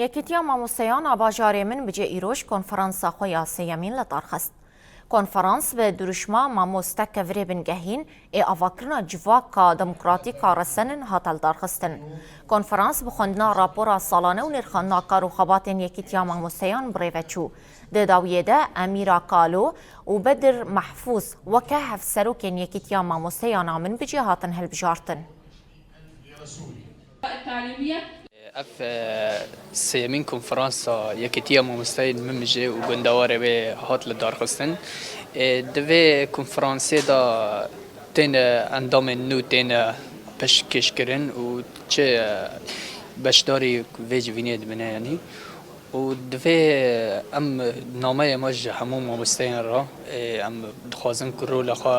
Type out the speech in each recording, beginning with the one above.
یەکێتیە مامۆستەیان ئاباژارێ من بجێ ئیرۆژ کۆنفەرانسا خۆیان سێیەمین لە دارخست. کۆنفەرانس بە دروشما مامۆستە کەڤرێ بنگەهین ئێ ئاڤاکردنا civaka demokratîka resenin hate li darxistin. Konferans bi xwendina rapora salane û nêrxandina karûxebatên Yekîtiya Mamosteyan birêve çû. Di dawiyê de Emîra Kalo û Bedir Mehfûz weke hevserokên Yekîtiya Mamosteyana min bicê hatin hilbijartin. اف سیمین کنفرانسا یکیتیا مامۆستای من بجێ و گوندەوارێ وێ هات لە دارخستن دوێ کنفرانسێ دا تێنە ئەندامên nû têne piştgirêkirin û çi beşdarî vê civîniyê dibine yanî û divê em nameyê me ji hemû mamosteyên ra em dixwazin ku rola xwe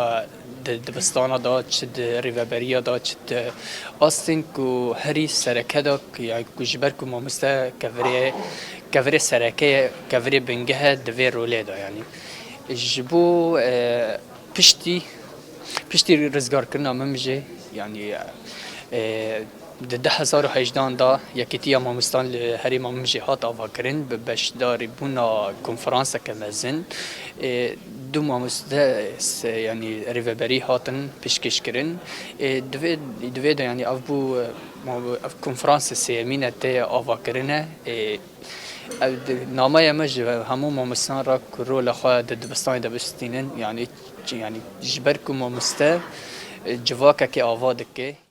di dibistana da çi di rêveberiya da çi di astên ku herî sereke da ku ji ber ku mamoste kevirê serekeyê kevirê bingehe divê rolê da yanî ji bo piştî rizgarkirina min bijê yanî di 2018 da Yekîtiya Mamostan li herêma min jî hat avakirin bi beşdarîbûna konferanseke mezin du mamoste yanî rêveberî hatin pêşkêşkirin divê de yanî ev bû ev konferansê sêyemîn tê avakirin e nameyê me ji hemû mamostan ra ku rola xwe di dibistanê de bistînin yanî ji ber ku mamoste civakekê ava dike.